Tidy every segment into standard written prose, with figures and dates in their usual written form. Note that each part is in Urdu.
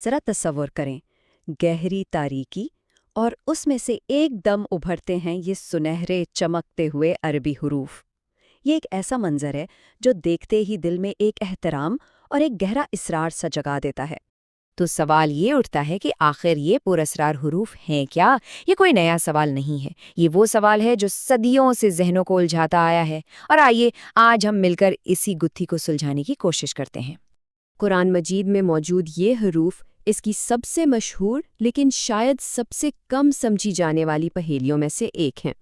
ذرا تصور کریں، گہری تاریکی اور اس میں سے ایک دم ابھرتے ہیں یہ سنہرے چمکتے ہوئے عربی حروف۔ یہ ایک ایسا منظر ہے جو دیکھتے ہی دل میں ایک احترام اور ایک گہرا اسرار سا جگا دیتا ہے۔ تو سوال یہ اٹھتا ہے کہ آخر یہ پراسرار حروف ہیں کیا؟ یہ کوئی نیا سوال نہیں ہے، یہ وہ سوال ہے جو صدیوں سے ذہنوں کو الجھاتا آیا ہے، اور آئیے آج ہم مل کر اسی گتھی کو سلجھانے کی کوشش کرتے ہیں۔ قرآن مجید میں موجود یہ حروف اس کی سب سے مشہور لیکن شاید سب سے کم سمجھی جانے والی پہیلیوں میں سے ایک ہیں۔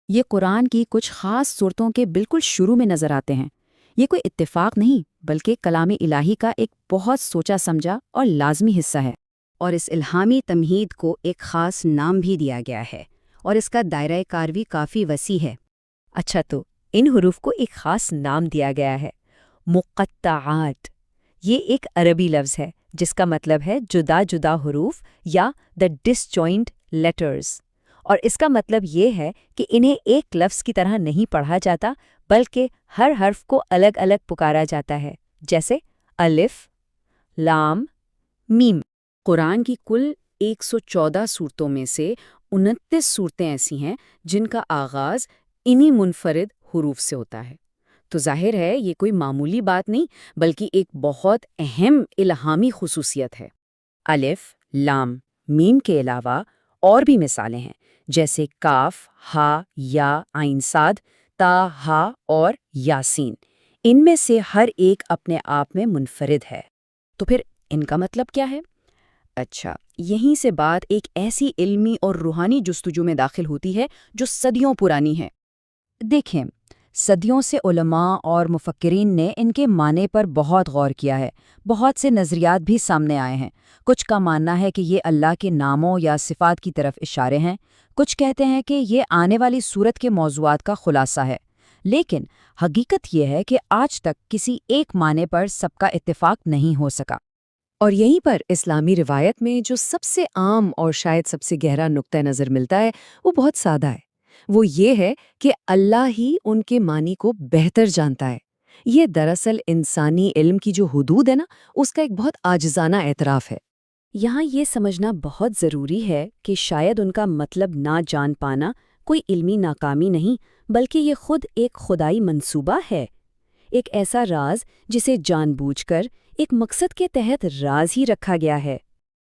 یہ قرآن کی کچھ خاص صورتوں کے بالکل شروع میں نظر آتے ہیں۔ یہ کوئی اتفاق نہیں بلکہ کلام الہی کا ایک بہت سوچا سمجھا اور لازمی حصہ ہے۔ اور اس الہامی تمہید کو ایک خاص نام بھی دیا گیا ہے، اور اس کا دائرہ کار بھی کافی وسیع ہے۔ اچھا، تو ان حروف کو ایک خاص نام دیا گیا ہے، مقطعات۔ یہ ایک عربی لفظ ہے جس کا مطلب ہے جدا جدا حروف یا the disjoint letters، اور اس کا مطلب یہ ہے کہ انہیں ایک لفظ کی طرح نہیں پڑھا جاتا بلکہ ہر حرف کو الگ الگ پکارا جاتا ہے، جیسے الف، لام، میم۔ قرآن کی کل 114 صورتوں میں سے 29 صورتیں ایسی ہیں جن کا آغاز انہی منفرد حروف سے ہوتا ہے۔ تو ظاہر ہے یہ کوئی معمولی بات نہیں بلکہ ایک بہت اہم الہامی خصوصیت ہے۔ الف، لام، میم کے علاوہ اور بھی مثالیں ہیں، جیسے کاف، ہا، یا، عین صاد، تا، ہا اور یاسین۔ ان میں سے ہر ایک اپنے آپ میں منفرد ہے۔ تو پھر ان کا مطلب کیا ہے؟ اچھا، یہیں سے بات ایک ایسی علمی اور روحانی جستجو میں داخل ہوتی ہے جو صدیوں پرانی ہے۔ دیکھیں، صدیوں سے علماء اور مفکرین نے ان کے معنی پر بہت غور کیا ہے۔ بہت سے نظریات بھی سامنے آئے ہیں۔ کچھ کا ماننا ہے کہ یہ اللہ کے ناموں یا صفات کی طرف اشارے ہیں، کچھ کہتے ہیں کہ یہ آنے والی صورت کے موضوعات کا خلاصہ ہے۔ لیکن حقیقت یہ ہے کہ آج تک کسی ایک معنی پر سب کا اتفاق نہیں ہو سکا۔ اور یہیں پر اسلامی روایت میں جو سب سے عام اور شاید سب سے گہرا نقطہ نظر ملتا ہے وہ بہت سادہ ہے۔ وہ یہ ہے کہ اللہ ہی ان کے معنی کو بہتر جانتا ہے۔ یہ دراصل انسانی علم کی جو حدود ہے نا، اس کا ایک بہت عاجزانہ اعتراف ہے۔ یہاں یہ سمجھنا بہت ضروری ہے کہ شاید ان کا مطلب نہ جان پانا کوئی علمی ناکامی نہیں بلکہ یہ خود ایک خدائی منصوبہ ہے، ایک ایسا راز جسے جان بوجھ کر ایک مقصد کے تحت راز ہی رکھا گیا ہے۔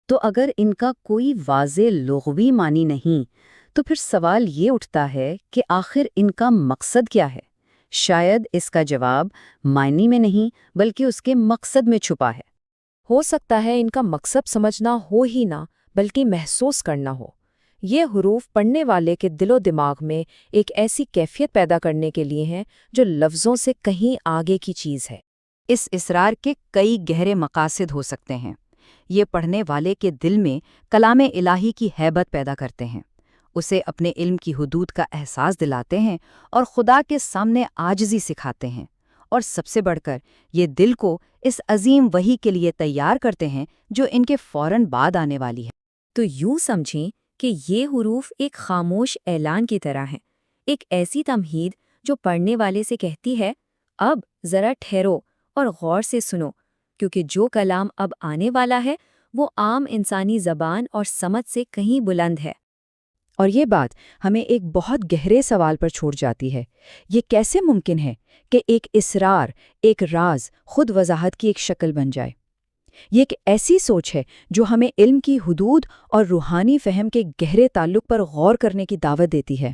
تو اگر ان کا کوئی واضح لغوی معنی نہیں تو پھر سوال یہ اٹھتا ہے کہ آخر ان کا مقصد کیا ہے؟ شاید اس کا جواب معنی میں نہیں بلکہ اس کے مقصد میں چھپا ہے۔ ہو سکتا ہے ان کا مقصد سمجھنا ہو ہی نہ بلکہ محسوس کرنا ہو۔ یہ حروف پڑھنے والے کے دل و دماغ میں ایک ایسی کیفیت پیدا کرنے کے لیے ہیں جو لفظوں سے کہیں آگے کی چیز ہے۔ اس اسرار کے کئی گہرے مقاصد ہو سکتے ہیں۔ یہ پڑھنے والے کے دل میں کلام الہی کی ہیبت پیدا کرتے ہیں، اسے اپنے علم کی حدود کا احساس دلاتے ہیں اور خدا کے سامنے عاجزی سکھاتے ہیں، اور سب سے بڑھ کر یہ دل کو اس عظیم وحی کے لیے تیار کرتے ہیں جو ان کے فوراً بعد آنے والی ہے۔ تو یوں سمجھیں کہ یہ حروف ایک خاموش اعلان کی طرح ہیں، ایک ایسی تمہید جو پڑھنے والے سے کہتی ہے، اب ذرا ٹھہرو اور غور سے سنو، کیونکہ جو کلام اب آنے والا ہے وہ عام انسانی زبان اور سمجھ سے کہیں بلند ہے۔ اور یہ بات ہمیں ایک بہت گہرے سوال پر چھوڑ جاتی ہے، یہ کیسے ممکن ہے کہ ایک اسرار، ایک راز خود وضاحت کی ایک شکل بن جائے؟ یہ ایک ایسی سوچ ہے جو ہمیں علم کی حدود اور روحانی فہم کے گہرے تعلق پر غور کرنے کی دعوت دیتی ہے۔